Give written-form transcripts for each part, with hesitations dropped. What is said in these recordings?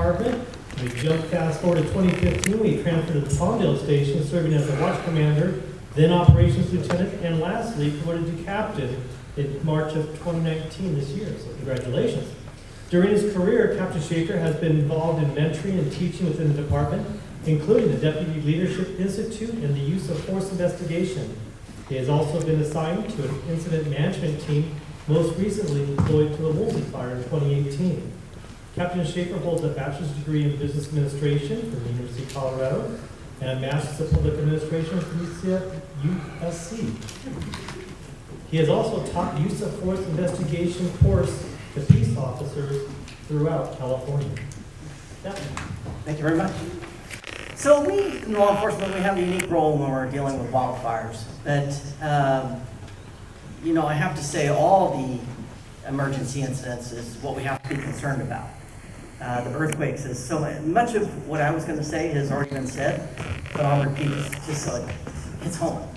Department. We jump fast forward to 2015, we transferred to the Palmdale Station, serving as a watch commander, then operations lieutenant, and lastly, promoted to captain in March of 2019 this year, so congratulations. During his career, Captain Schaefer has been involved in mentoring and teaching within the department, including the Deputy Leadership Institute and the use of force investigation. He has also been assigned to an incident management team, most recently deployed to the Wildfire in 2018. Captain Schaefer holds a bachelor's degree in business administration from the University of Colorado and a master's of public administration from USC. He has also taught use of force investigation course to peace officers throughout California. Yeah. Thank you very much. So we, in law enforcement, we have a unique role when we're dealing with wildfires. But, you know, I have to say all the emergency incidents is what we have to be concerned about. The earthquakes is so much of what I was going to say has already been said, but I'll repeat just so it's home.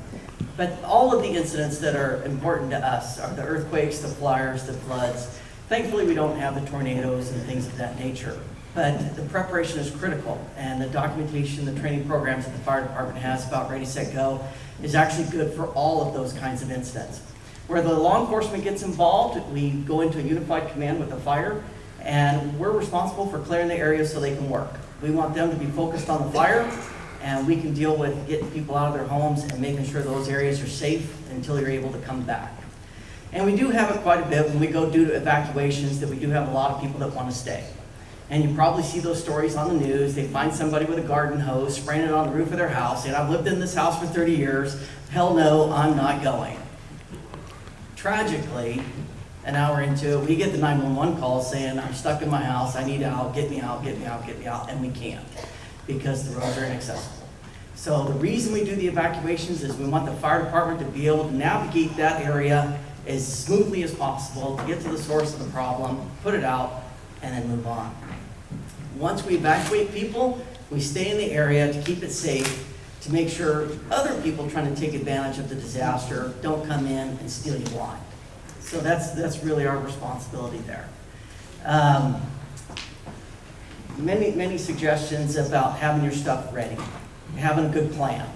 But all of the incidents that are important to us are the earthquakes, the fires, the floods. Thankfully, we don't have the tornadoes and things of that nature. But the preparation is critical, and the documentation, the training programs that the fire department has about Ready, Set, Go is actually good for all of those kinds of incidents. Where the law enforcement gets involved, we go into a unified command with the fire, and we're responsible for clearing the area so they can work. We want them to be focused on the fire, and we can deal with getting people out of their homes and making sure those areas are safe until you're able to come back. And we do have it quite a bit when we go do evacuations, that we do have a lot of people that want to stay. And you probably see those stories on the news. They find somebody with a garden hose, spraying it on the roof of their house, and I've lived in this house for 30 years. Hell no, I'm not going. Tragically, an hour into it, we get the 911 call saying, I'm stuck in my house, I need out, get me out, get me out, get me out, and we can't because the roads are inaccessible. So the reason we do the evacuations is we want the fire department to be able to navigate that area as smoothly as possible to get to the source of the problem, put it out, and then move on. Once we evacuate people, we stay in the area to keep it safe, to make sure other people trying to take advantage of the disaster don't come in and steal you blind. So that's really our responsibility there. Many suggestions about having your stuff ready, having a good plan.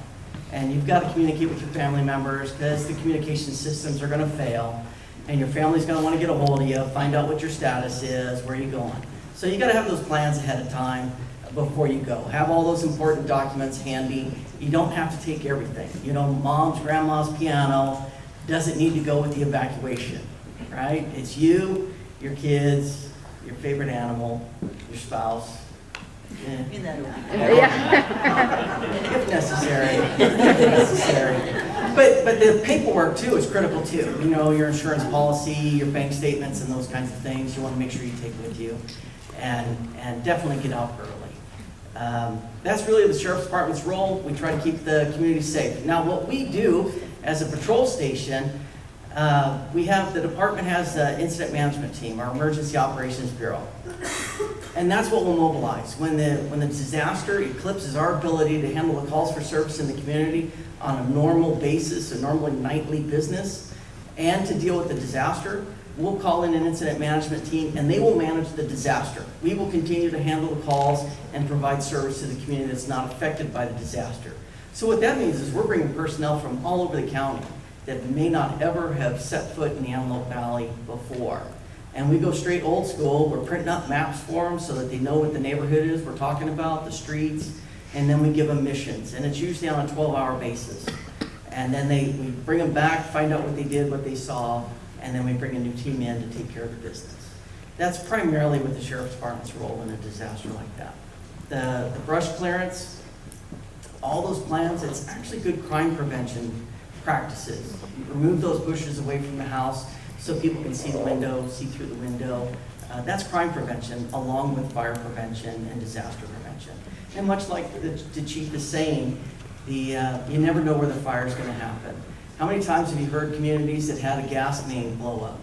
And you've got to communicate with your family members because the communication systems are going to fail. And your family's going to want to get a hold of you, find out what your status is, where you're going. So you got to have those plans ahead of time before you go. Have all those important documents handy. You don't have to take everything. You know, mom's, grandma's piano doesn't need to go with the evacuation, right? It's you, your kids, your favorite animal, your spouse. If necessary. If necessary. But the paperwork too is critical too. You know, your insurance policy, your bank statements, and those kinds of things. You want to make sure you take with you, and definitely get out early. That's really the Sheriff's Department's role. We try to keep the community safe. Now, what we do as a patrol station, the department has an incident management team, our Emergency Operations Bureau. And that's what we'll mobilize. When the disaster eclipses our ability to handle the calls for service in the community on a normal basis, a normally nightly business, and to deal with the disaster, we'll call in an incident management team and they will manage the disaster. We will continue to handle the calls and provide service to the community that's not affected by the disaster. So what that means is we're bringing personnel from all over the county that may not ever have set foot in the Antelope Valley before. And we go straight old school. We're printing up maps for them so that they know what the neighborhood is we're talking about, the streets, and then we give them missions. And it's usually on a 12-hour basis. And then we bring them back, find out what they did, what they saw, and then we bring a new team in to take care of the business. That's primarily what the Sheriff's Department's role in a disaster like that. The brush clearance, all those plans, it's actually good crime prevention practices. Remove those bushes away from the house so people can see the window, see through the window. That's crime prevention along with fire prevention and disaster prevention. And much like the chief is saying, you never know where the fire is going to happen. How many times have you heard communities that had a gas main blow up?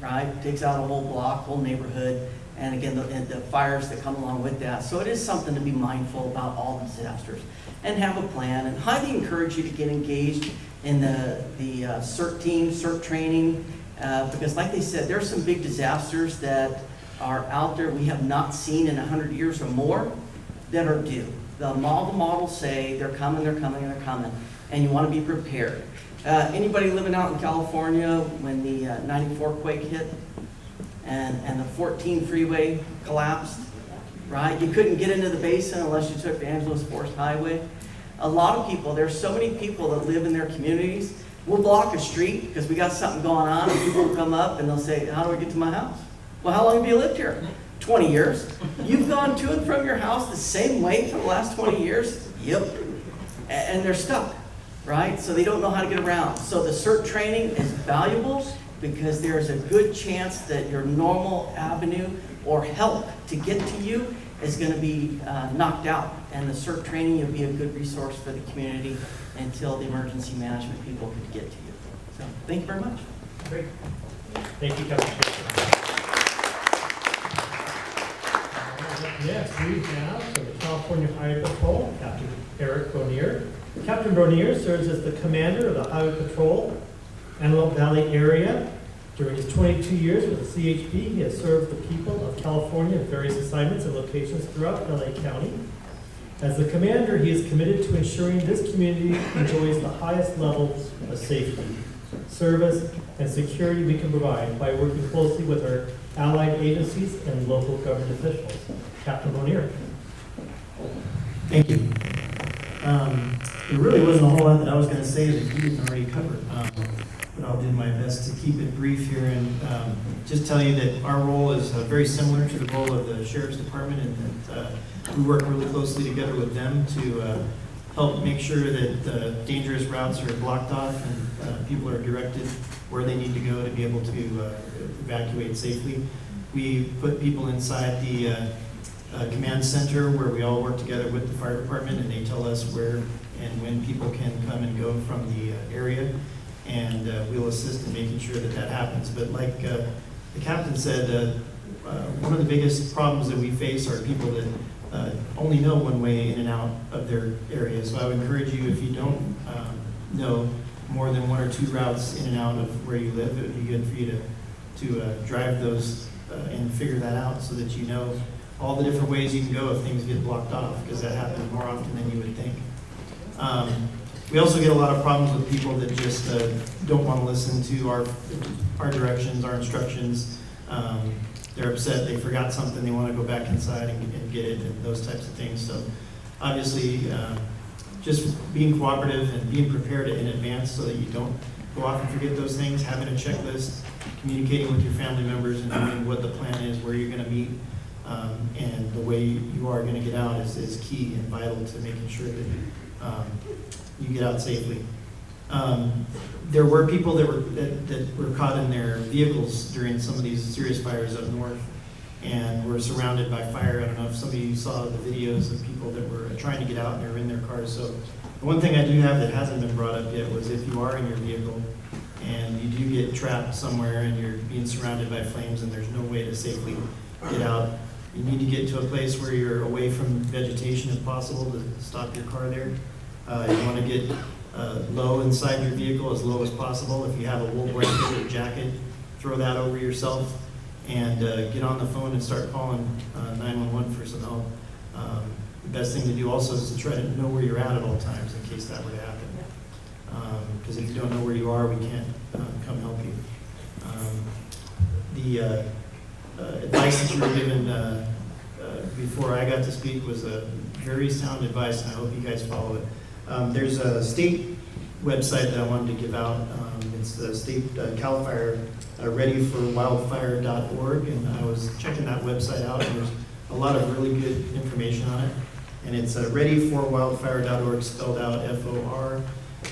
Right? Takes out a whole block, whole neighborhood, and again, the fires that come along with that. So it is something to be mindful about all the disasters and have a plan. And highly encourage you to get engaged in the CERT team, CERT training, because like they said, there's some big disasters that are out there we have not seen in 100 years or more that are due. The models say they're coming, they're coming, they're coming, and you want to be prepared. Anybody living out in California when the 94 quake hit and the 14 freeway collapsed, right? You couldn't get into the basin unless you took the Angeles Forest Highway. A lot of people, there's so many people that live in their communities. We'll block a street because we got something going on, and people will come up and they'll say, how do I get to my house? Well, how long have you lived here? 20 years. You've gone to and from your house the same way for the last 20 years? Yep. And they're stuck, right? So they don't know how to get around. So the CERT training is valuable because there's a good chance that your normal avenue or help to get to you is going to be knocked out. And the CERT training will be a good resource for the community until the emergency management people can get to you. So thank you very much. Great. Thank you, Captain. Next, we have from the California Highway Patrol, Captain Eric Bronier. Captain Bronier serves as the commander of the Highway Patrol, Antelope Valley area. During his 22 years with the CHP, he has served the people of California at various assignments and locations throughout LA County. As the commander, he is committed to ensuring this community enjoys the highest levels of safety, service, and security we can provide by working closely with our allied agencies and local government officials. Captain Bronier. Thank you. There really wasn't a whole lot that I was going to say that you didn't already cover, but I'll do my best to keep it brief here and just tell you that our role is very similar to the role of the Sheriff's Department, and that we work really closely together with them to help make sure that dangerous routes are blocked off and people are directed where they need to go to be able to evacuate safely. We put people inside the command center where we all work together with the fire department, and they tell us where and when people can come and go from the area, and we'll assist in making sure that that happens. But like the captain said, one of the biggest problems that we face are people that only know one way in and out of their area. So I would encourage you, if you don't know more than one or two routes in and out of where you live, it would be good for you to drive those and figure that out so that you know all the different ways you can go if things get blocked off, because that happens more often than you would think. We also get a lot of problems with people that just don't want to listen to our directions, our instructions. They're upset, they forgot something, they want to go back inside and get it, and those types of things. So obviously, just being cooperative and being prepared in advance so that you don't go off and forget those things, having a checklist, communicating with your family members and knowing what the plan is, where you're going to meet, and the way you are going to get out is key and vital to making sure that you get out safely. There were people that were caught in their vehicles during some of these serious fires up north and were surrounded by fire. I don't know if some of you saw the videos of people that were trying to get out and they were in their cars. So the one thing I do have that hasn't been brought up yet was if you are in your vehicle and you do get trapped somewhere and you're being surrounded by flames and there's no way to safely get out, you need to get to a place where you're away from vegetation if possible to stop your car there. You want to get low inside your vehicle, as low as possible. If you have a wool blanket or jacket, throw that over yourself and get on the phone and start calling 911 for some help. The best thing to do also is to try to know where you're at all times in case that were to happen. Because if you don't know where you are, we can't come help you. The advice that you were given before I got to speak was a very sound advice, and I hope you guys follow it. There's a state website that I wanted to give out. It's the state CalFire, readyforwildfire.org, and I was checking that website out, and there's a lot of really good information on it. And it's readyforwildfire.org, spelled out F-O-R.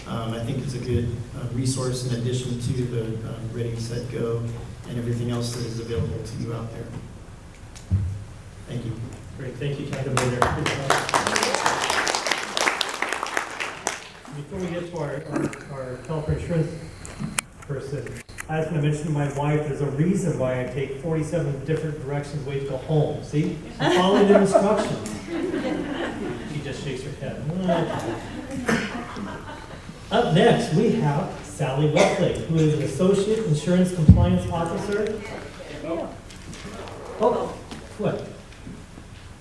I think it's a good resource in addition to the Ready, Set, Go, and everything else that is available to you out there. Thank you. Great, thank you, Captain Bronier. Before we get to our California insurance person, I was going to mention to my wife, there's a reason why I take 47 different directions way to go home. See? I'm following the instructions. She just shakes her head. Up next, we have Sally Westlake, who is an Associate Insurance Compliance Officer. Oh, what?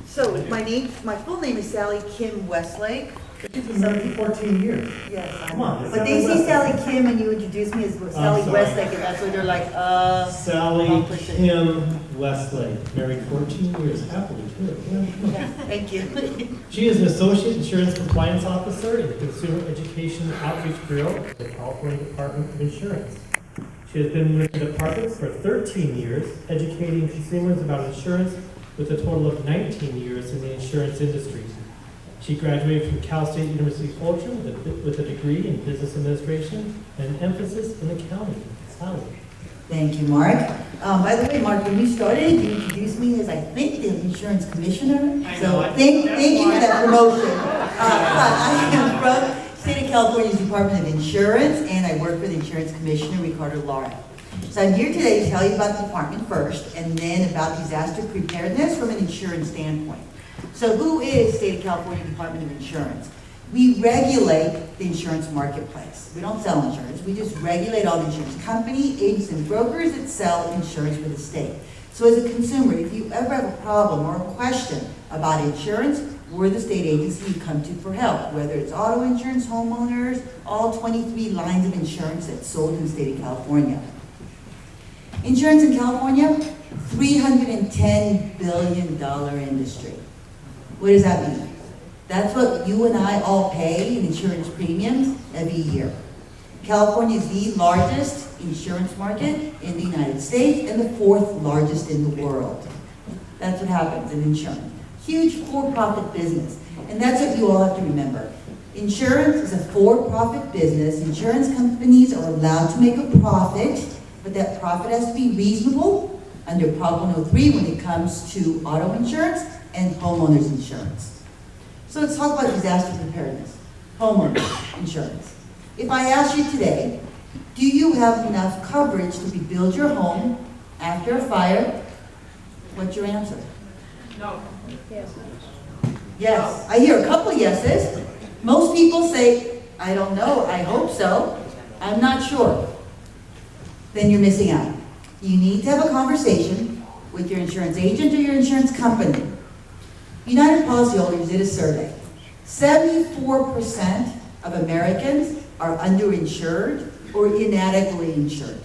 So my full name is Sally Kim Westlake. She's been married for 14 years. Yes. Come on. But they see Sally Kim and you introduce me as Sally sorry. Westlake, and that's why they're like, Sally complicated. Kim Westlake, married 14 years happily too. Yeah. Thank you. She is an associate insurance compliance officer in the Consumer Education Outreach Bureau of the California Department of Insurance. She has been with the department for 13 years, educating consumers about insurance with a total of 19 years in the insurance industry. She graduated from Cal State University Fulton with a degree in business administration and an emphasis in accounting. Sally. Thank you, Mark. By the way, Mark, when you started, you introduced me as, I think, the insurance commissioner. So thank you for that promotion. I am from State of California's Department of Insurance, and I work for the insurance commissioner, Ricardo Lara. So I'm here today to tell you about the department first, and then about disaster preparedness from an insurance standpoint. So who is State of California Department of Insurance? We regulate the insurance marketplace. We don't sell insurance. We just regulate all the insurance company, agents, and brokers that sell insurance for the state. So as a consumer, if you ever have a problem or a question about insurance, we're the state agency you come to for help, whether it's auto insurance, homeowners, all 23 lines of insurance that's sold in the state of California. Insurance in California, $310 billion industry. What does that mean? That's what you and I all pay in insurance premiums every year. California is the largest insurance market in the United States and the 4th largest in the world. That's what happens in insurance. Huge for-profit business. And that's what you all have to remember. Insurance is a for-profit business. Insurance companies are allowed to make a profit, but that profit has to be reasonable under Prop 103 when it comes to auto insurance and homeowners insurance. So let's talk about disaster preparedness, homeowners insurance. If I ask you today, do you have enough coverage to rebuild your home after a fire? What's your answer? No. Yes. Yes. I hear a couple yeses. Most people say, I don't know, I hope so. I'm not sure. Then you're missing out. You need to have a conversation with your insurance agent or your insurance company. United Policyholders did a survey. 74% of Americans are underinsured or inadequately insured.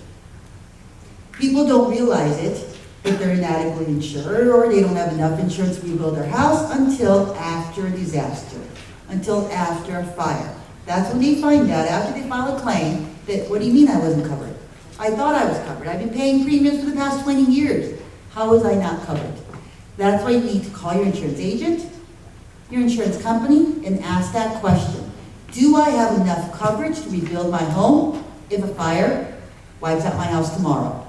People don't realize it, that they're inadequately insured or they don't have enough insurance to rebuild their house until after a disaster, until after a fire. That's when they find out, after they file a claim, that, what do you mean I wasn't covered? I thought I was covered. I've been paying premiums for the past 20 years. How was I not covered? That's why you need to call your insurance agent, your insurance company, and ask that question. Do I have enough coverage to rebuild my home if a fire wipes out my house tomorrow?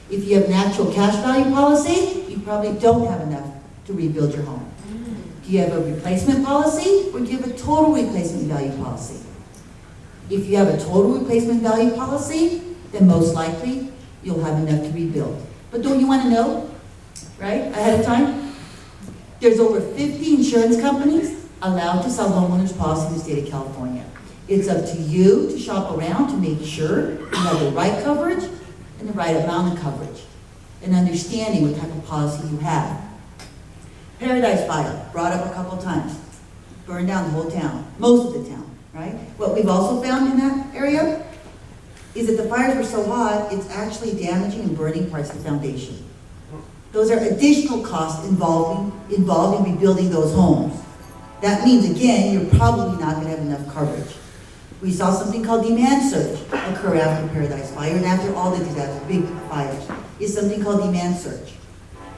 If you have natural cash value policy, you probably don't have enough to rebuild your home. Do you have a replacement policy, or do you have a total replacement value policy? If you have a total replacement value policy, then most likely you'll have enough to rebuild. But don't you want to know, right, ahead of time? There's over 50 insurance companies allowed to sell homeowners policy in the state of California. It's up to you to shop around to make sure you have the right coverage and the right amount of coverage, and understanding what type of policy you have. Paradise Fire, brought up a couple times. Burned down the whole town, most of the town, right? What we've also found in that area is that the fires were so hot, it's actually damaging and burning parts of the foundation. Those are additional costs involving rebuilding those homes. That means, again, you're probably not going to have enough coverage. We saw something called demand surge occur after Paradise Fire and after all the disasters, big fires. It's something called demand surge.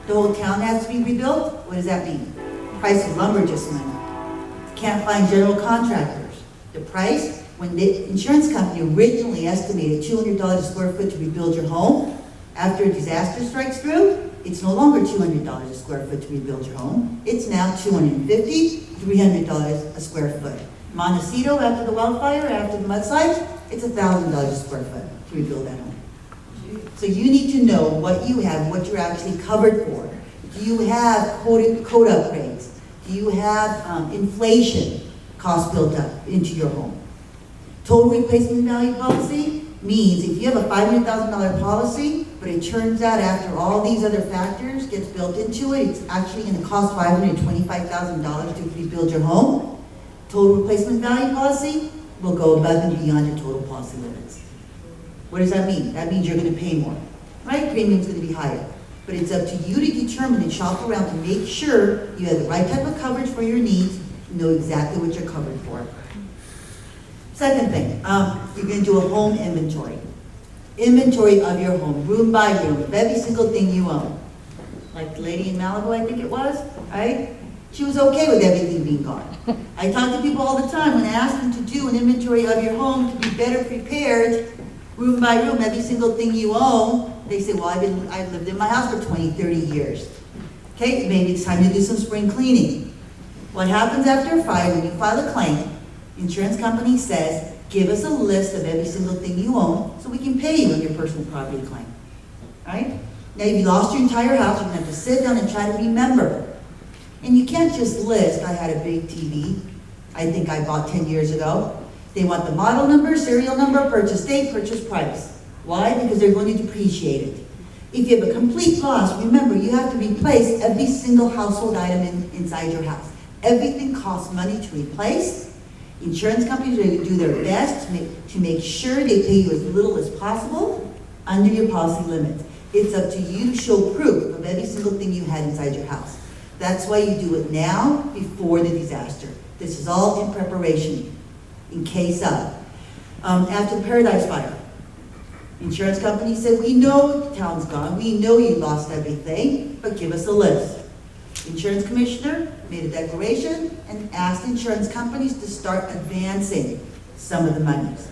The whole town has to be rebuilt. What does that mean? Price of lumber just went up. Can't find general contractors. The price, when the insurance company originally estimated $200 a square foot to rebuild your home, after a disaster strikes through, it's no longer $200 a square foot to rebuild your home. It's now $250, $300 a square foot. Montecito, after the wildfire, after the mudslides, it's $1,000 a square foot to rebuild that home. So you need to know what you have, what you're actually covered for. Do you have code upgrades? Do you have inflation costs built up into your home? Total replacement value policy, means if you have a $500,000 policy, but it turns out after all these other factors gets built into it, it's actually going to cost $525,000 to rebuild your home, total replacement value policy will go above and beyond your total policy limits. What does that mean? That means you're going to pay more, right? Premium's going to be higher. But it's up to you to determine and shop around to make sure you have the right type of coverage for your needs and know exactly what you're covered for. Second thing, you're going to do a home inventory. Inventory of your home, room by room, of every single thing you own. Like the lady in Malibu, I think it was, right? She was okay with everything being gone. I talk to people all the time when I ask them to do an inventory of your home to be better prepared, room by room, every single thing you own. They say, well, I've lived in my house for 20, 30 years. Okay, maybe it's time to do some spring cleaning. What happens after a fire when you file a claim? Insurance company says, give us a list of every single thing you own so we can pay you on your personal property claim. Right? Now, if you lost your entire house, you're going to have to sit down and try to remember. And you can't just list, I had a big TV, I think I bought 10 years ago. They want the model number, serial number, purchase date, purchase price. Why? Because they're going to depreciate it. If you have a complete loss, remember, you have to replace every single household item inside your house. Everything costs money to replace. Insurance companies are going to do their best to make sure they pay you as little as possible under your policy limits. It's up to you to show proof of every single thing you had inside your house. That's why you do it now before the disaster. This is all in preparation, in case of. After the Paradise Fire, insurance company said, we know the town's gone, we know you lost everything, but give us a list. Insurance commissioner made a declaration and asked insurance companies to start advancing some of the monies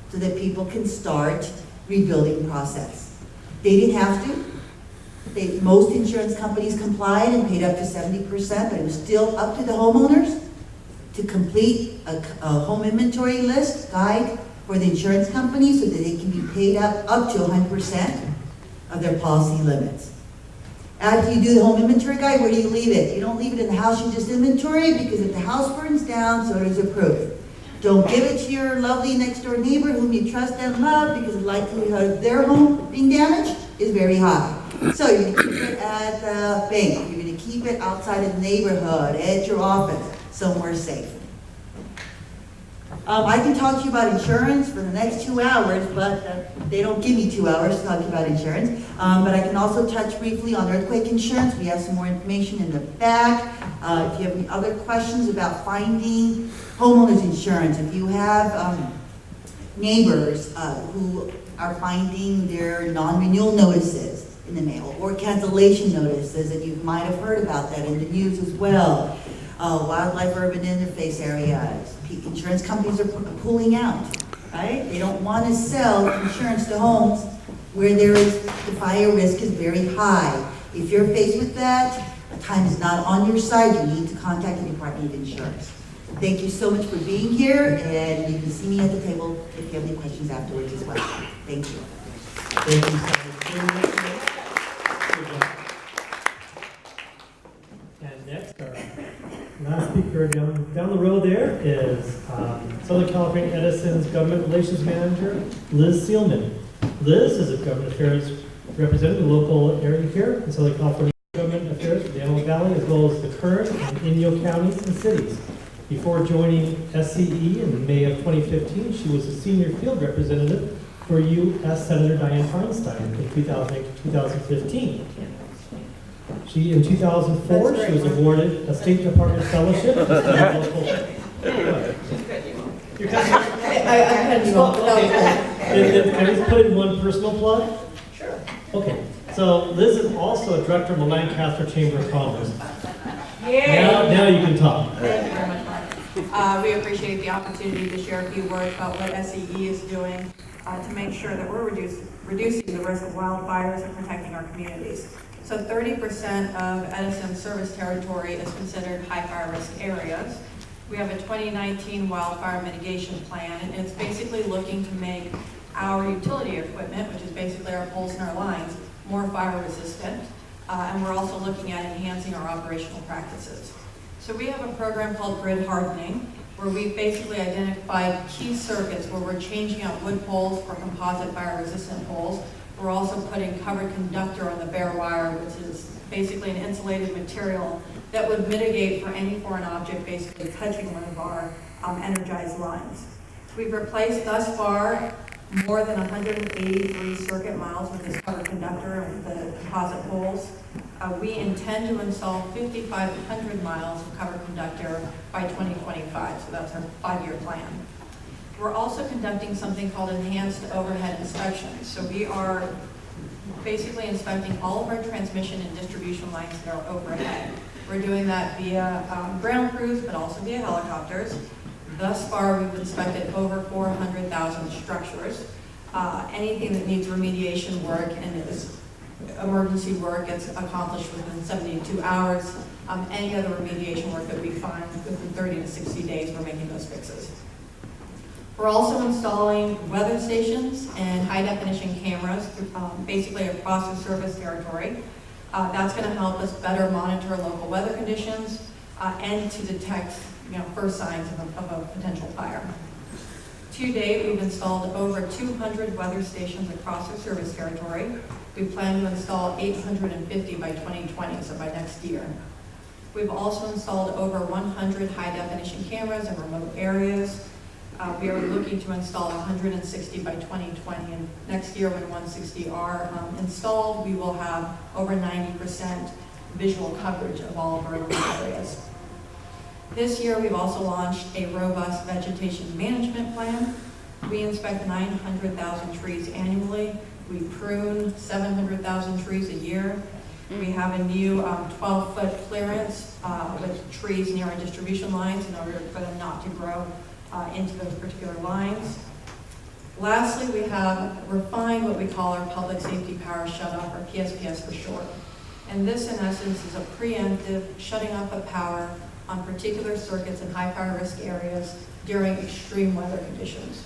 so that people can start rebuilding process. They didn't have to. Most insurance companies complied and paid up to 70%, but it was still up to the homeowners to complete a home inventory list guide for the insurance company so that they can be paid up to 100% of their policy limits. After you do the home inventory guide, where do you leave it? You don't leave it in the house you just inventory, because if the house burns down, so does the proof. Don't give it to your lovely next door neighbor whom you trust and love, because the likelihood of their home being damaged is very high. So you're going to keep it at the bank. You're going to keep it outside of the neighborhood, at your office, somewhere safe. I can talk to you about insurance for the next 2 hours, but they don't give me 2 hours to talk to you about insurance. But I can also touch briefly on earthquake insurance. We have some more information in the back. If you have any other questions about finding homeowners insurance, if you have neighbors who are finding their non-renewal notices in the mail, or cancellation notices, and you might have heard about that in the news as well. Wildlife urban interface areas. Insurance companies are pulling out, right? They don't want to sell insurance to homes where the fire risk is very high. If you're faced with that, time is not on your side, you need to contact the Department of Insurance. Thank you so much for being here, and you can see me at the table if you have any questions afterwards as well. Thank you. Thank you so much. And next, our last speaker down the road there is Southern California Edison's Government Relations Manager, Liz Seelman. Liz is a government affairs representative, the local area here in Southern California. Government affairs for the Antelope Valley, as well as the Kern and Inyo counties and cities. Before joining SCE in May of 2015, she was a senior field representative for U.S. Senator Dianne Feinstein in 2015. In 2004, she was awarded a State Department fellowship. Can I just put in one personal plug? Sure. Okay. So Liz is also a director of the Lancaster Chamber of Commerce. Yay. Now you can talk. Thank you very much, Mark. We appreciate the opportunity to share a few words about what SCE is doing to make sure that we're reducing the risk of wildfires and protecting our communities. So 30% of Edison's service territory is considered high fire risk areas. We have a 2019 wildfire mitigation plan, and it's basically looking to make our utility equipment, which is basically our poles and our lines, more fire resistant. And we're also looking at enhancing our operational practices. So we have a program called grid hardening, where we basically identified key circuits where we're changing out wood poles for composite fire-resistant poles. We're also putting covered conductor on the bare wire, which is basically an insulated material that would mitigate for any foreign object basically touching one of our energized lines. We've replaced thus far more than 183 circuit miles with this covered conductor and the composite poles. We intend to install 5,500 miles of covered conductor by 2025, so that's our 5-year plan. We're also conducting something called enhanced overhead inspections. So we are basically inspecting all of our transmission and distribution lines that are overhead. We're doing that via ground crews, but also via helicopters. Thus far, we've inspected over 400,000 structures. Anything that needs remediation work and is emergency work gets accomplished within 72 hours. Any other remediation work that we find within 30 to 60 days, we're making those fixes. We're also installing weather stations and high-definition cameras, basically across the service territory. That's going to help us better monitor local weather conditions and to detect first signs of a potential fire. To date, we've installed over 200 weather stations across our service territory. We plan to install 850 by 2020, so by next year. We've also installed over 100 high-definition cameras in remote areas. We are looking to install 160 by 2020, and next year when 160 are installed, we will have over 90% visual coverage of all of our local areas. This year, we've also launched a robust vegetation management plan. We inspect 900,000 trees annually. We prune 700,000 trees a year. We have a new 12-foot clearance with trees near our distribution lines in order for them not to grow into those particular lines. Lastly, we have refined what we call our public safety power shutoff, or PSPS for short. And this, in essence, is a preemptive shutting off of power on particular circuits in high fire risk areas during extreme weather conditions.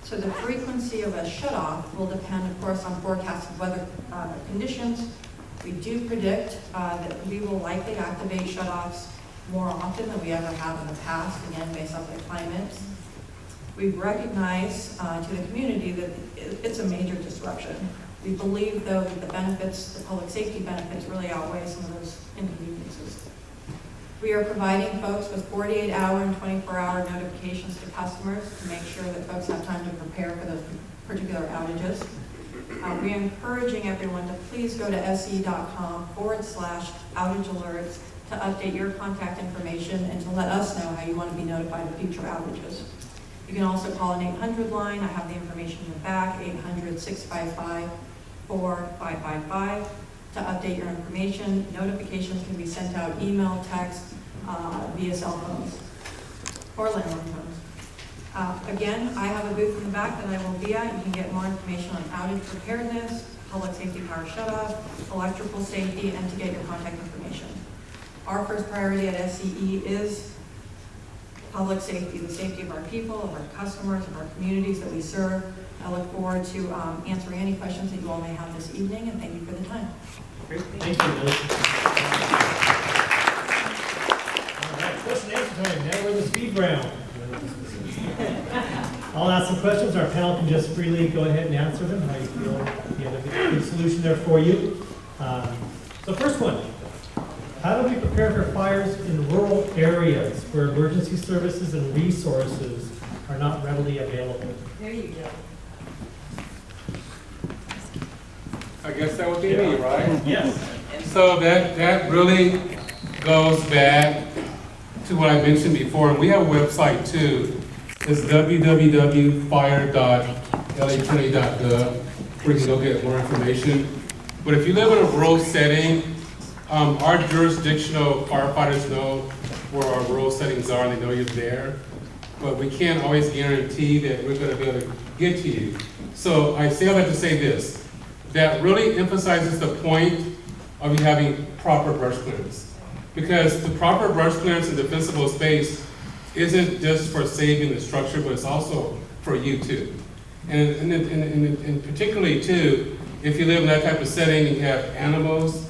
So the frequency of a shutoff will depend, of course, on forecasted weather conditions. We do predict that we will likely activate shutoffs more often than we ever have in the past, again, based off the climate. We recognize to the community that it's a major disruption. We believe, though, that the benefits, the public safety benefits, really outweigh some of those inconveniences. We are providing folks with 48-hour and 24-hour notifications to customers to make sure that folks have time to prepare for those particular outages. We are encouraging everyone to please go to se.com/outage alerts to update your contact information and to let us know how you want to be notified of future outages. You can also call an 800 line. I have the information in the back, 800-655-4555, to update your information. Notifications can be sent out email, text, via cell phones or landline phones. Again, I have a booth in the back that I will be at. You can get more information on outage preparedness, public safety power shutoff, electrical safety, and to get your contact information. Our first priority at SCE is public safety, the safety of our people, of our customers, of our communities that we serve. I look forward to answering any questions that you all may have this evening, and thank you for the time. Great, thank you, Liz. All right, question and answer time. Now we're in the speed round. I'll ask some questions. Our panel can just freely go ahead and answer them. How you feel? You have a good solution there for you. So first one. How do we prepare for fires in rural areas where emergency services and resources are not readily available? There you go. I guess that would be me, right? Yes. So that really goes back to what I mentioned before, and we have a website too. It's www.fire.lacounty.gov, where you can go get more information. But if you live in a rural setting, our jurisdictional firefighters know where our rural settings are, and they know you're there. But we can't always guarantee that we're going to be able to get to you. So I say all that to say this. That really emphasizes the point of you having proper brush clearance. Because the proper brush clearance in defensible space isn't just for saving the structure, but it's also for you too. And particularly too, if you live in that type of setting and you have animals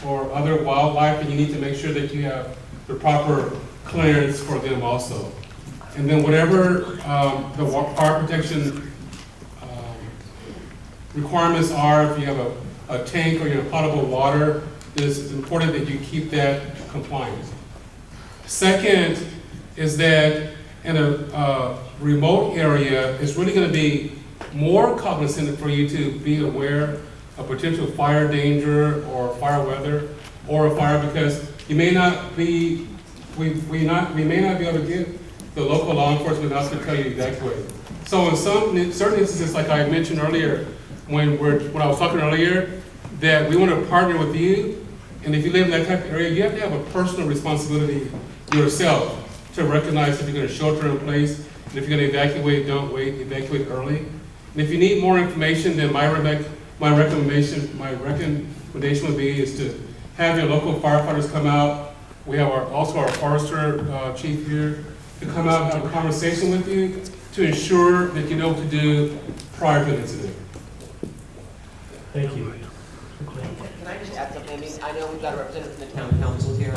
or other wildlife, and you need to make sure that you have the proper clearance for them also. And then whatever the fire protection requirements are, if you have a tank or you have potable water, it's important that you keep that compliant. Second is that in a remote area, it's really going to be more cognizant for you to be aware of potential fire danger or fire weather or a fire, because you may not be, we may not be able to get the local law enforcement enough to tell you to evacuate. So in certain instances, like I mentioned earlier, when I was talking earlier, that we want to partner with you, and if you live in that type of area, you have to have a personal responsibility yourself to recognize if you're going to shelter in place, and if you're going to evacuate, don't wait, evacuate early. And if you need more information, then my recommendation would be is to have your local firefighters come out. We have also our forester chief here to come out and have a conversation with you to ensure that you know what to do prior to an incident. Thank you. Can I just add something? I mean, I know we've got a representative from the town council here.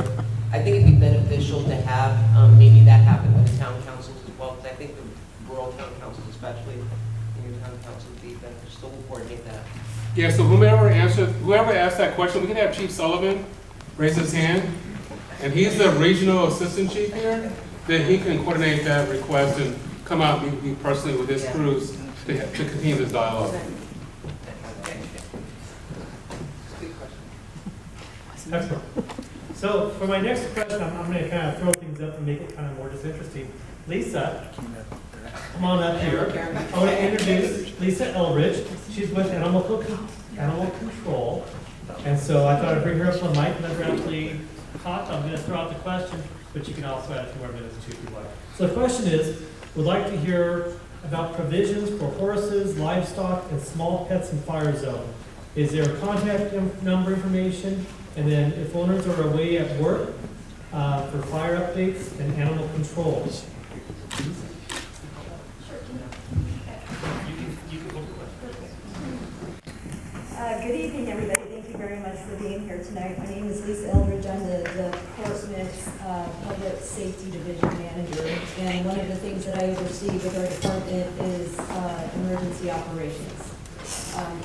I think it'd be beneficial to have maybe that happen with the town councils as well, because I think the rural town councils, especially in your town council, would be beneficial. So we'll coordinate that. Yeah, so whoever asked that question, we can have Chief Sullivan raise his hand, and he's the regional assistant chief here, then he can coordinate that request and come out and meet personally with his crews to continue this dialogue. Excellent. So for my next question, I'm going to kind of throw things up and make it kind of more just interesting. Lisa, come on up here. I want to introduce Lisa Elridge. She's with Animal Control. And so I thought I'd bring her up on the mic, and then rapidly talk. I'm going to throw out the question, but you can also add a few more minutes too if you like. So the question is, we'd like to hear about provisions for horses, livestock, and small pets in fire zone. Is there contact number information? And then if owners are away at work, for fire updates and animal controls. Good evening, everybody. Thank you very much for being here tonight. My name is Lisa Eldridge. I'm the Portsmouth Public Safety Division Manager. And one of the things that I oversee with our department is emergency operations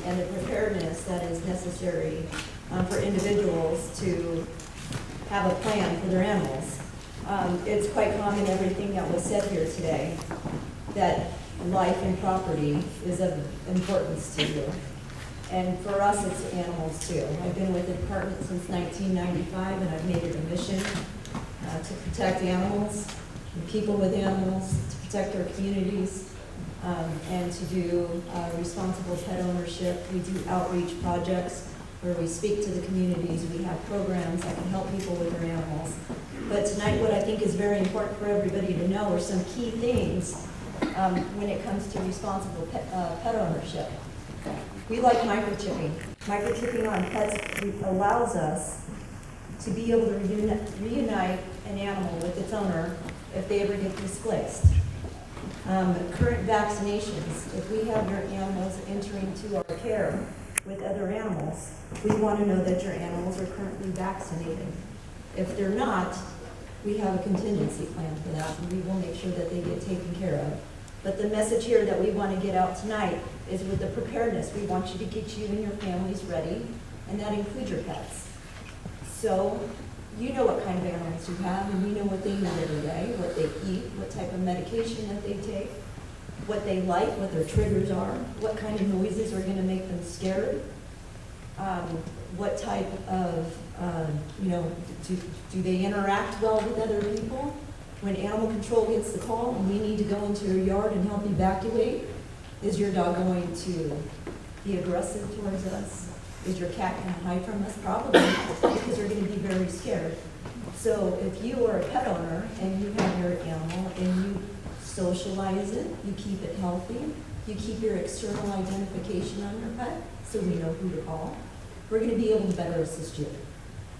and the preparedness that is necessary for individuals to have a plan for their animals. It's quite common, everything that was said here today, that life and property is of importance to you. And for us, it's animals too. I've been with the department since 1995, and I've made it a mission to protect animals, and people with animals, to protect our communities, and to do responsible pet ownership. We do outreach projects where we speak to the communities. We have programs that can help people with their animals. But tonight, what I think is very important for everybody to know are some key things when it comes to responsible pet ownership. We like microchipping. Microchipping on pets allows us to be able to reunite an animal with its owner if they ever get displaced. Current vaccinations, if we have your animals entering to our care with other animals, we want to know that your animals are currently vaccinated. If they're not, we have a contingency plan for that, and we will make sure that they get taken care of. But the message here that we want to get out tonight is with the preparedness. We want you to get you and your families ready, and that includes your pets. So you know what kind of animals you have, and you know what they need every day, what they eat, what type of medication that they take, what they like, what their triggers are, what kind of noises are going to make them scared, what type of, do they interact well with other people? When animal control gets the call and we need to go into your yard and help evacuate, is your dog going to be aggressive towards us? Is your cat going to hide from us? Probably, because they're going to be very scared. So if you are a pet owner and you have your animal and you socialize it, you keep it healthy, you keep your external identification on your pet so we know who to call, we're going to be able to better assist you.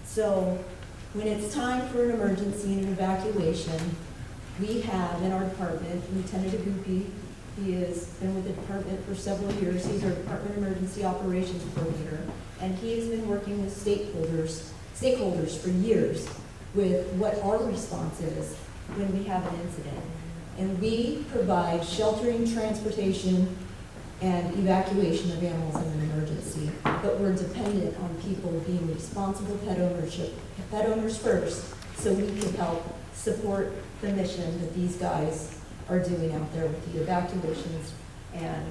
So when it's time for an emergency and an evacuation, we have in our department, Lieutenant Agupi. He has been with the department for several years. He's our Department Emergency Operations Coordinator, and he has been working with stakeholders for years with what our response is when we have an incident. And we provide sheltering, transportation, and evacuation of animals in an emergency. But we're dependent on people being responsible pet owners first, so we can help support the mission that these guys are doing out there with the evacuations and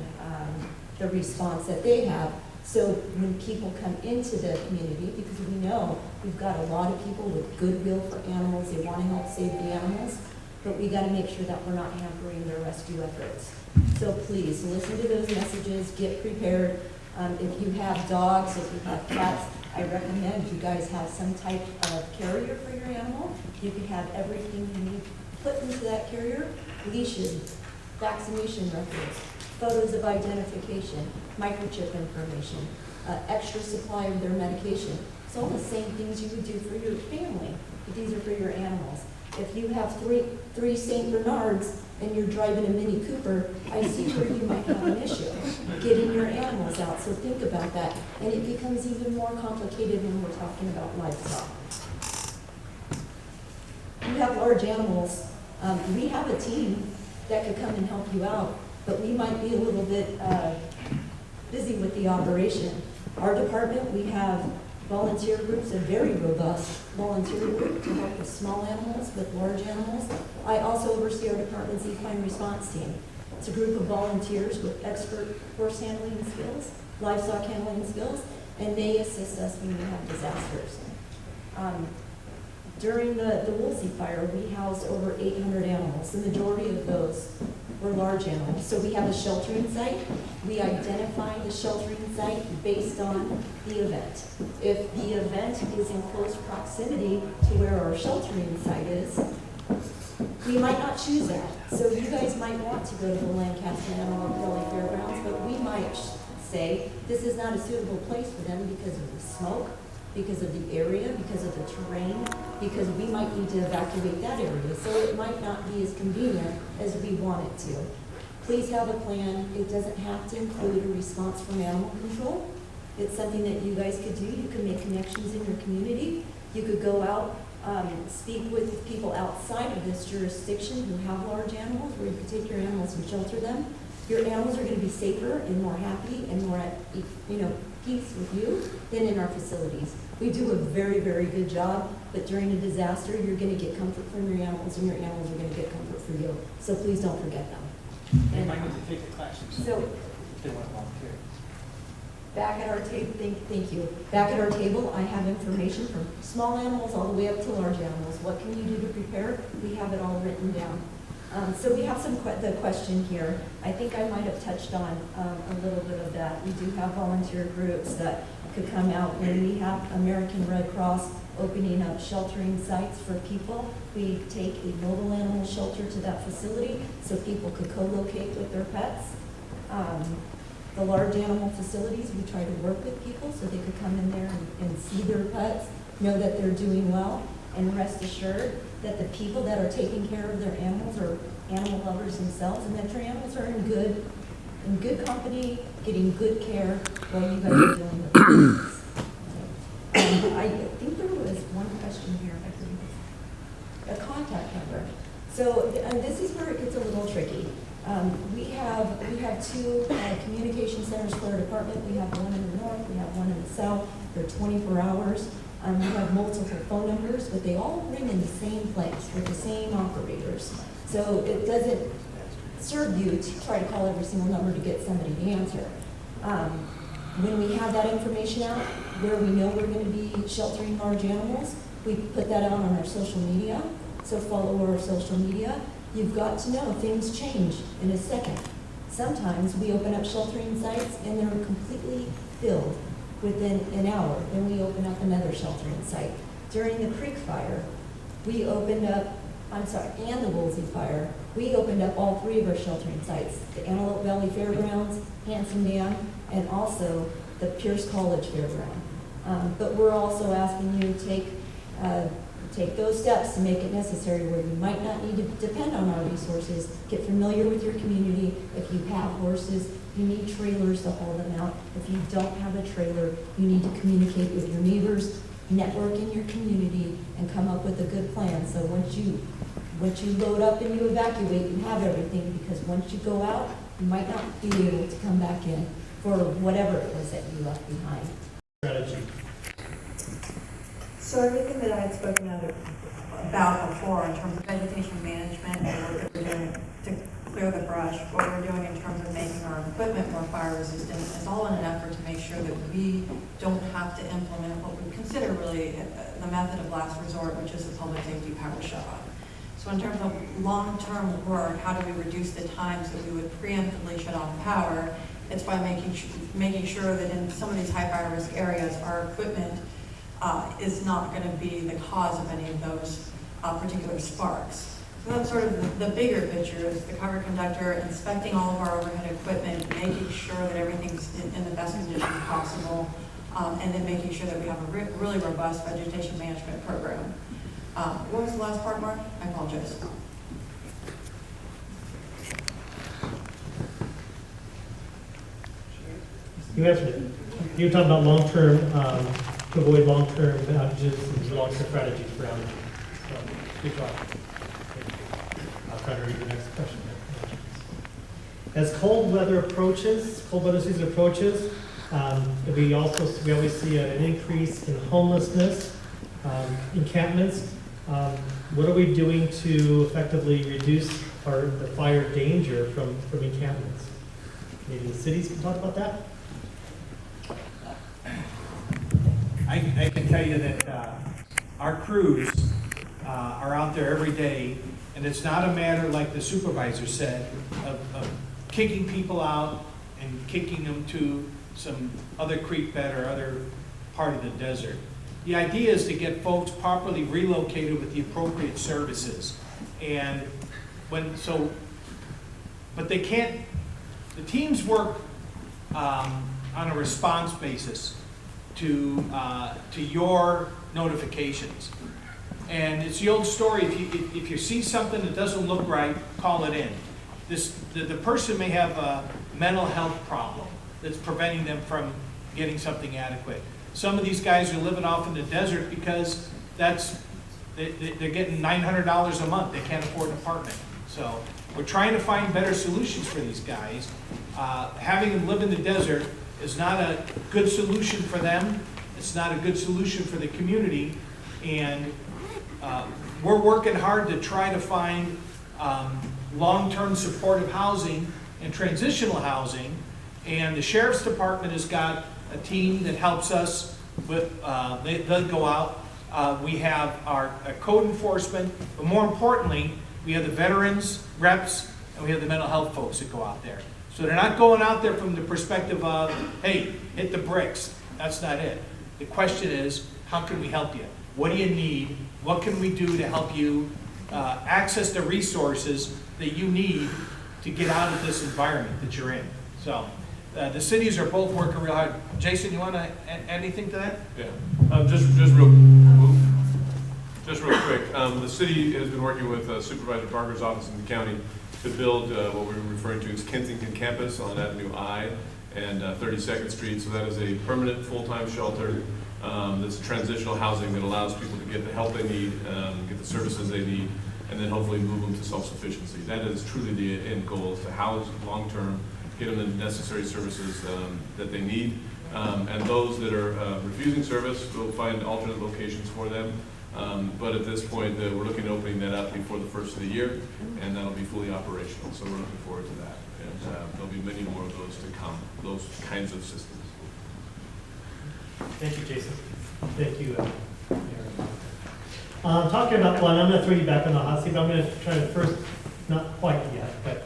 the response that they have. So when people come into the community, because we know we've got a lot of people with goodwill for animals, they want to help save the animals, but we got to make sure that we're not hampering their rescue efforts. So please, listen to those messages, get prepared. If you have dogs, if you have cats, I recommend you guys have some type of carrier for your animal. You can have everything you need put into that carrier: leashes, vaccination records, photos of identification, microchip information, extra supply of their medication. It's all the same things you would do for your family, but these are for your animals. If you have three St. Bernards and you're driving a Mini Cooper, I see where you might have an issue getting your animals out, so think about that. And it becomes even more complicated when we're talking about livestock. You have large animals. We have a team that could come and help you out, but we might be a little bit busy with the operation. Our department, we have volunteer groups, a very robust volunteer group to help with small animals, with large animals. I also oversee our department's equine response team. It's a group of volunteers with expert horse handling skills, livestock handling skills, and they assist us when we have disasters. During the Wildfire, we housed over 800 animals. The majority of those were large animals. So we have a sheltering site. We identify the sheltering site based on the event. If the event is in close proximity to where our sheltering site is, we might not choose that. So you guys might want to go to the Lancaster Animal Valley Fairgrounds, but we might say this is not a suitable place for them because of the smoke, because of the area, because of the terrain, because we might need to evacuate that area. So it might not be as convenient as we want it to. Please have a plan. It doesn't have to include a response from animal control. It's something that you guys could do. You could make connections in your community. You could go out, speak with people outside of this jurisdiction who have large animals, where you could take your animals and shelter them. Your animals are going to be safer and more happy and more at peace with you than in our facilities. We do a very, very good job, but during a disaster, you're going to get comfort from your animals, and your animals are going to get comfort from you. So please don't forget them. They might need to take the classes So, if they want to volunteer. back at our table, thank you. Back at our table, I have information from small animals all the way up to large animals. What can you do to prepare? We have it all written down. So we have the question here. I think I might have touched on a little bit of that. We do have volunteer groups that could come out, and we have American Red Cross opening up sheltering sites for people. We take a mobile animal shelter to that facility so people could co-locate with their pets. The large animal facilities, we try to work with people so they could come in there and see their pets, know that they're doing well, and rest assured that the people that are taking care of their animals are animal lovers themselves, and that your animals are in good company, getting good care while you guys are dealing with them. I think there was one question here, if I could, a contact number. So this is where it gets a little tricky. We have two communication centers for our department. We have one in the north, we have one in the south. They're 24 hours. We have multiple phone numbers, but they all ring in the same place with the same operators. So it doesn't serve you to try to call every single number to get somebody to answer. When we have that information out, where we know we're going to be sheltering large animals, we put that out on our social media. So follow our social media. You've got to know things change in a second. Sometimes we open up sheltering sites and they're completely filled within an hour. Then we open up another sheltering site. During the Creek Fire, we opened up, and the Woolsey Fire, we opened up all three of our sheltering sites, the Antelope Valley Fairgrounds, Hanson Dam, and also the Pierce College Fairground. But we're also asking you to take those steps to make it necessary where you might not need to depend on our resources. Get familiar with your community. If you have horses, you need trailers to haul them out. If you don't have a trailer, you need to communicate with your neighbors. network in your community and come up with a good plan. So once you load up and you evacuate, you have everything, because once you go out, you might not be able to come back in for whatever it was that you left behind. Strategy. So everything that I had spoken about before in terms of vegetation management and the work that we're doing to clear the brush, what we're doing in terms of making our equipment more fire resistant, is all in an effort to make sure that we don't have to implement what we consider really the method of last resort, which is the public safety power shutoff. So in terms of long-term work, how do we reduce the times that we would preemptively shut off power? It's by making sure that in some of these high fire risk areas, our equipment is not going to be the cause of any of those particular sparks. So that's sort of the bigger picture, is the cover conductor inspecting all of our overhead equipment, making sure that everything's in the best condition possible, and then making sure that we have a really robust vegetation management program. What was the last part, Mark? I apologize. You answered it. You were talking about long-term, to avoid long-term outages and long-term strategies for outages. So, good job. I'll try to read the next question. As cold weather season approaches, we always see an increase in homelessness, encampments. What are we doing to effectively reduce the fire danger from encampments? Maybe the cities can talk about that? I can tell you that our crews are out there every day, and it's not a matter, like the supervisor said, of kicking people out and kicking them to some other creek bed or other part of the desert. The idea is to get folks properly relocated with the appropriate services. And but they can't, the teams work on a response basis to your notifications. And it's the old story, if you see something that doesn't look right, call it in. The person may have a mental health problem that's preventing them from getting something adequate. Some of these guys are living off in the desert because they're getting $900 a month. They can't afford an apartment. So we're trying to find better solutions for these guys. Having them live in the desert is not a good solution for them. It's not a good solution for the community. And we're working hard to try to find long-term supportive housing and transitional housing. And the Sheriff's Department has got a team that helps us with, they'll go out. We have our code enforcement, but more importantly, we have the veterans reps and we have the mental health folks that go out there. So they're not going out there from the perspective of, hey, hit the bricks. That's not it. The question is, how can we help you? What do you need? What can we do to help you access the resources that you need to get out of this environment that you're in? So the cities are both working real hard. Jason, you want to add anything to that? Yeah, just real quick. The city has been working with Supervisor Barker's office in the county to build what we're referring to as Kensington Campus on Avenue I and 32nd Street. So that is a permanent full-time shelter that's transitional housing that allows people to get the help they need, get the services they need, and then hopefully move them to self-sufficiency. That is truly the end goal, is to house long-term, get them the necessary services that they need. And those that are refusing service, we'll find alternate locations for them. But at this point, we're looking at opening that up before the first of the year, and that'll be fully operational. So we're looking forward to that. And there'll be many more of those to come, those kinds of systems. Thank you, Jason. Thank you, Aaron. Talking about, well, I'm going to throw you back on the hot seat, but I'm going to try to first, not quite yet, but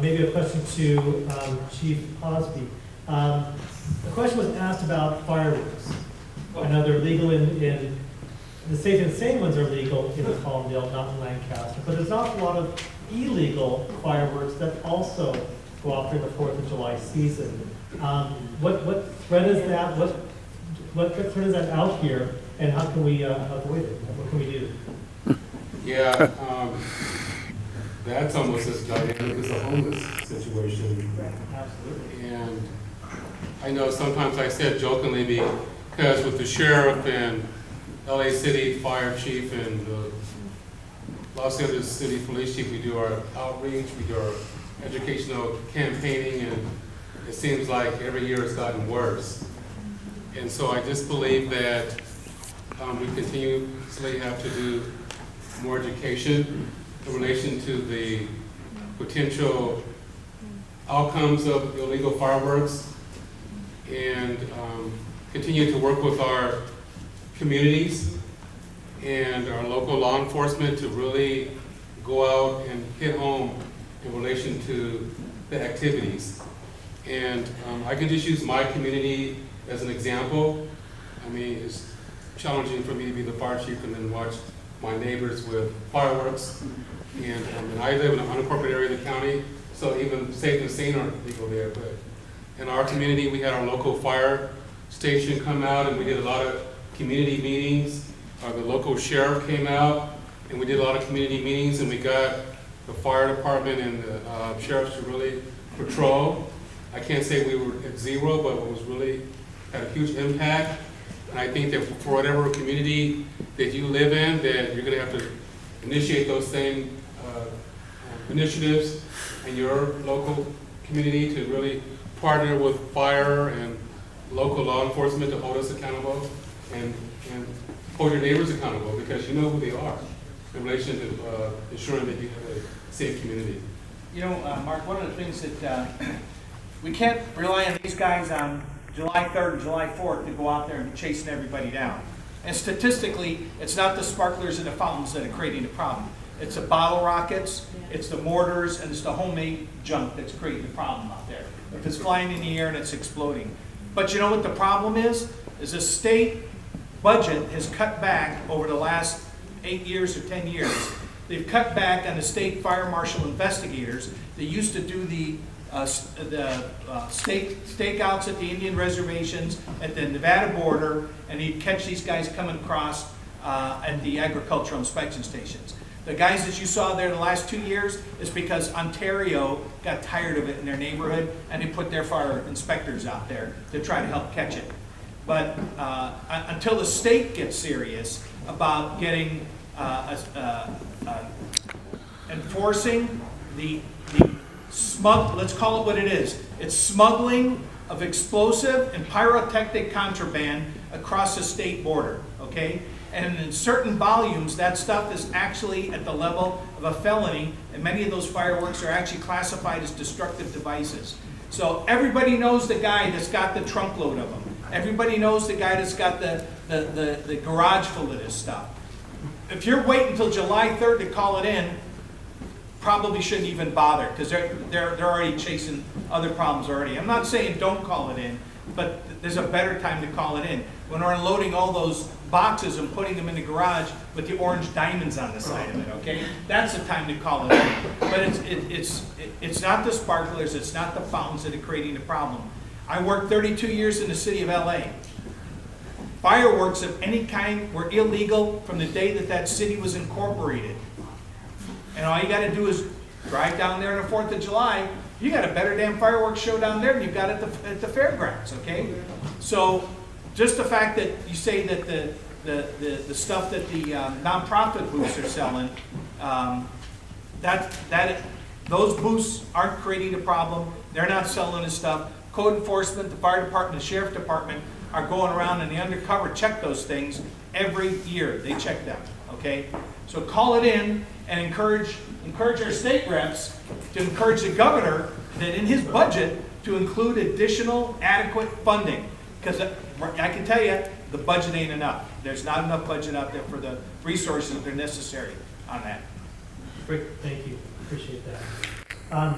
maybe a question to Chief Osby. The question was asked about fireworks. I know they're legal in the Safe and Sane ones are legal in Palmdale, not in Lancaster, but there's an awful lot of illegal fireworks that also go off during the 4th of July season. What threat is that? What threat is that out here, and how can we avoid it? What can we do? Yeah, that's almost as dynamic as the homeless situation. Absolutely. And I know sometimes I said jokingly, because with the sheriff and LA City Fire Chief and the Los Angeles City Police Chief, we do our outreach, we do our educational campaigning, and it seems like every year it's gotten worse. And so I just believe that we continuously have to do more education in relation to the potential outcomes of illegal fireworks, and continue to work with our communities and our local law enforcement to really go out and hit home in relation to the activities. And I can just use my community as an example. I mean, it's challenging for me to be the fire chief and then watch my neighbors with fireworks. And I live in an unincorporated area of the county, so even safe and sane aren't legal there. But in our community, we had our local fire station come out, and we did a lot of community meetings. The local sheriff came out, and we did a lot of community meetings, and we got the fire department and the sheriffs to really patrol. I can't say we were at zero, but it was really had a huge impact. And I think that for whatever community that you live in, that you're going to have to initiate those same initiatives in your local community to really partner with fire and local law enforcement to hold us accountable and hold your neighbors accountable, because you know who they are in relation to ensuring that you have a safe community. You know, Mark, one of the things that we can't rely on these guys on July 3rd and July 4th to go out there and be chasing everybody down. And statistically, it's not the sparklers and the fountains that are creating the problem. It's the bottle rockets, it's the mortars, and it's the homemade junk that's creating the problem out there. If it's flying in the air and it's exploding. But you know what the problem is? Is the state budget has cut back over the last 8 years or 10 years. They've cut back on the state fire marshal investigators. They used to do the stakeouts at the Indian reservations at the Nevada border, and he'd catch these guys coming across at the agricultural inspection stations. The guys that you saw there the last 2 years is because Ontario got tired of it in their neighborhood, and they put their fire inspectors out there to try to help catch it. But until the state gets serious about getting enforcing the let's call it what it is. It's smuggling of explosive and pyrotechnic contraband across the state border, okay? And in certain volumes, that stuff is actually at the level of a felony, and many of those fireworks are actually classified as destructive devices. So everybody knows the guy that's got the trunk load of them. Everybody knows the guy that's got the garage full of this stuff. If you're waiting until July 3rd to call it in, probably shouldn't even bother, because they're already chasing other problems already. I'm not saying don't call it in, but there's a better time to call it in. When we're unloading all those boxes and putting them in the garage with the orange diamonds on the side of it, okay? That's the time to call it in. But it's not the sparklers, it's not the fountains that are creating the problem. I worked 32 years in the city of LA. Fireworks of any kind were illegal from the day that that city was incorporated. And all you got to do is drive down there on the 4th of July. You got a better damn fireworks show down there than you've got at the fairgrounds, okay? So just the fact that you say that the stuff that the nonprofit booths are selling, those booths aren't creating a problem. They're not selling this stuff. Code enforcement, the fire department, the sheriff department are going around and the undercover check those things every year. They check them, okay? So call it in and encourage our state reps to encourage the governor that in his budget to include additional adequate funding. Because I can tell you, the budget ain't enough. There's not enough budget out there for the resources that are necessary on that. Great, thank you, appreciate that.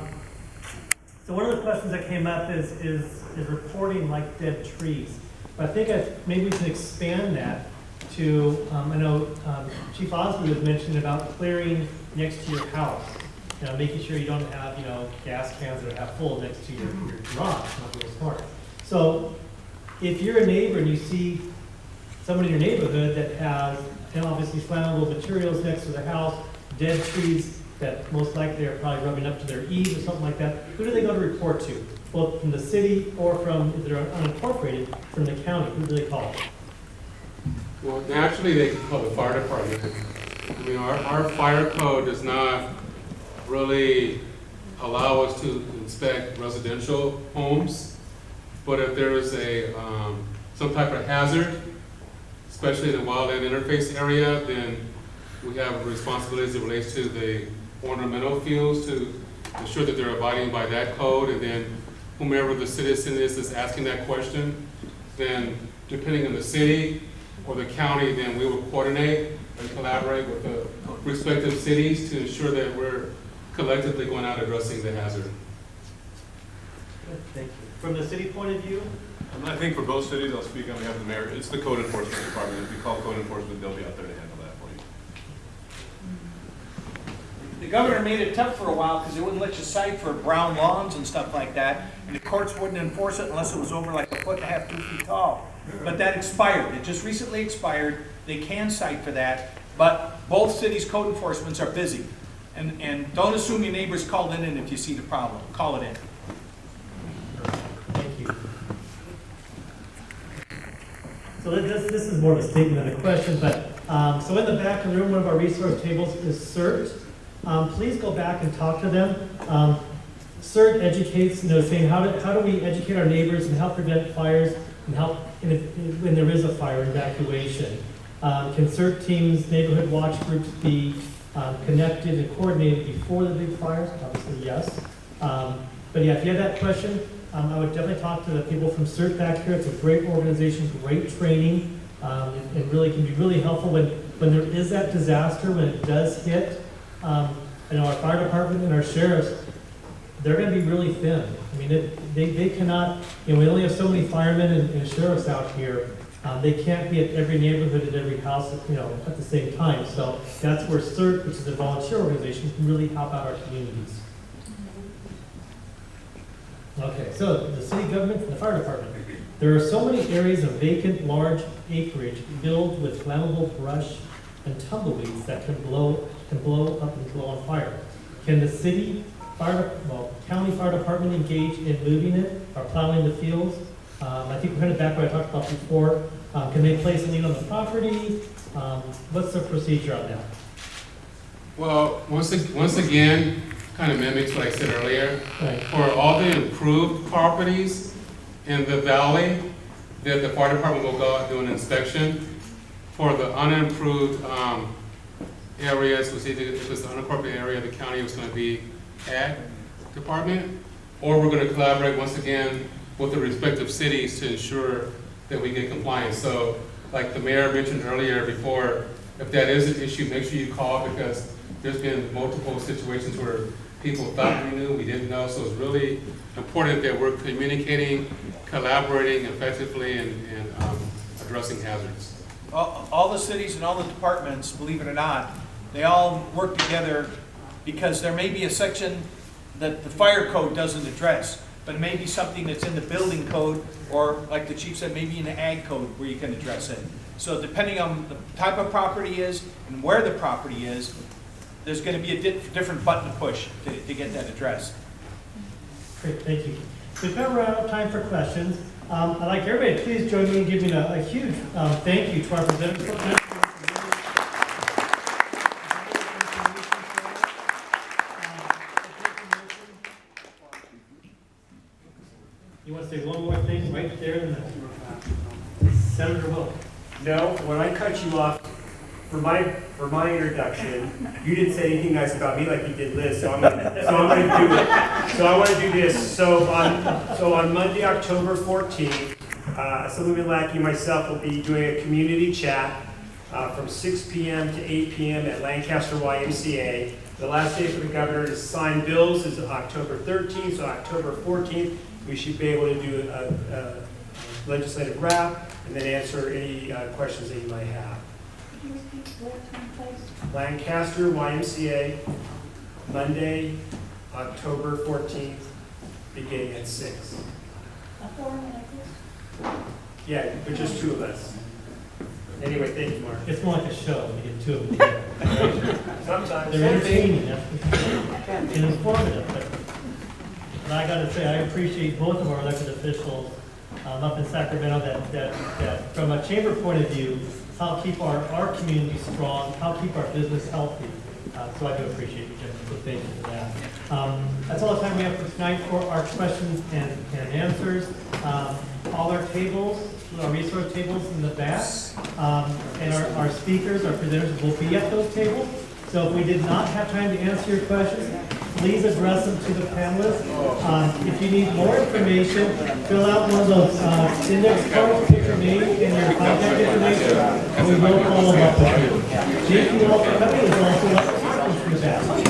So one of the questions that came up is reporting like dead trees. But I think maybe we can expand that to, I know Chief Osby was mentioning about clearing next to your house. You know, making sure you don't have, you know, gas cans that are half full next to your garage, not real smart. So if you're a neighbor and you see someone in your neighborhood that has, and obviously flammable materials next to the house, dead trees that most likely are probably rubbing up to their eaves or something like that, who do they go to report to? Both from the city or from, if they're unincorporated, from the county, who do they call? Well, naturally, they can call the fire department. I mean, our fire code does not really allow us to inspect residential homes, but if there is a, some type of hazard, especially in the wildland interface area, then we have responsibilities that relates to the ornamental fields to ensure that they're abiding by that code, and then whomever the citizen is that's asking that question, then depending on the city or the county, then we will coordinate and collaborate with the respective cities to ensure that we're collectively going out addressing the hazard. Good, thank you. From the city point of view? I think for both cities, I'll speak on behalf of the mayor, it's the code enforcement department. If you call code enforcement, they'll be out there to handle that for you. The governor made it tough for a while because they wouldn't let you cite for brown lawns and stuff like that. And the courts wouldn't enforce it unless it was over like 1.5 feet, 2 feet tall. But that expired. It just recently expired. They can cite for that. But both cities' code enforcements are busy. And don't assume your neighbors called it in if you see the problem. Call it in. Thank you. So this is more of a statement than a question, but so in the back of the room, one of our resource tables is CERT. Please go back and talk to them. CERT educates, saying how do we educate our neighbors and help prevent fires and help when there is a fire evacuation. Can CERT teams, neighborhood watch groups be connected and coordinated before the big fires? Obviously, yes. But yeah, if you have that question, I would definitely talk to the people from CERT back here. It's a great organization, great training. It really can be really helpful when there is that disaster, when it does hit. Our fire department and our sheriffs, they're going to be really thin. I mean, they cannot, we only have so many firemen and sheriffs out here. They can't be at every neighborhood, at every house, at the same time. So that's where CERT, which is a volunteer organization, can really help out our communities. Okay, so the city government and the fire department. There are so many areas of vacant, large acreage filled with flammable brush and tumbleweeds that can blow up and blow on fire. Can the county fire department engage in moving it or plowing the fields? I think we're headed back what I talked about before. Can they place a lien on the property? What's the procedure on that? Well, once again, kind of mimics what I said earlier. Right. For all the improved properties in the valley, that the fire department will go out and do an inspection. For the unimproved areas, if it's the unincorporated area, the county was going to be ag department, or we're going to collaborate once again with the respective cities to ensure that we get compliance. So, like the mayor mentioned earlier before, if that is an issue, make sure you call, because there's been multiple situations where people thought we knew, we didn't know. So it's really important that we're communicating, collaborating effectively, and addressing hazards. All the cities and all the departments, believe it or not, they all work together because there may be a section that the fire code doesn't address, but it may be something that's in the building code, or like the chief said, maybe in the ag code where you can address it. So depending on the type of property is and where the property is, there's going to be a different button to push to get that addressed. Great, thank you. We've got run out of time for questions. I'd like everybody to please join me in giving a huge thank you to our presenters. You want to say one more thing right there in the Senator Will? No, when I cut you off for my introduction, you didn't say anything nice about me like you did Liz. So I'm gonna do it. So I want to do this. So on Monday, October 14th, Assemblyman Lackey and myself will be doing a community chat from 6 p.m. to 8 p.m. at Lancaster YMCA. The last day for the governor to sign bills is October 13th. So October 14th, we should be able to do a legislative wrap and then answer any questions that you might have. Lancaster YMCA, Monday, October 14th, beginning at 6. A forum like this? Yeah, but just two of us. Anyway, thank you, Mark. It's more like a show, you get two of them together. Sometimes. They're entertaining, that's for sure, and informative, but I gotta say, I appreciate both of our elected officials up in Sacramento that from a chamber point of view, how keep our community strong, how keep our business healthy. So I do appreciate you, Jim, so thank you for that. That's all the time we have for tonight for our questions and answers. All our tables, our resource tables in the back, and our speakers, our presenters will be at those tables. So if we did not have time to answer your questions, please address them to the panelists. If you need more information, fill out one of those index cards, put your name and your contact information, and we will follow up with you. Thank you all for coming. It's also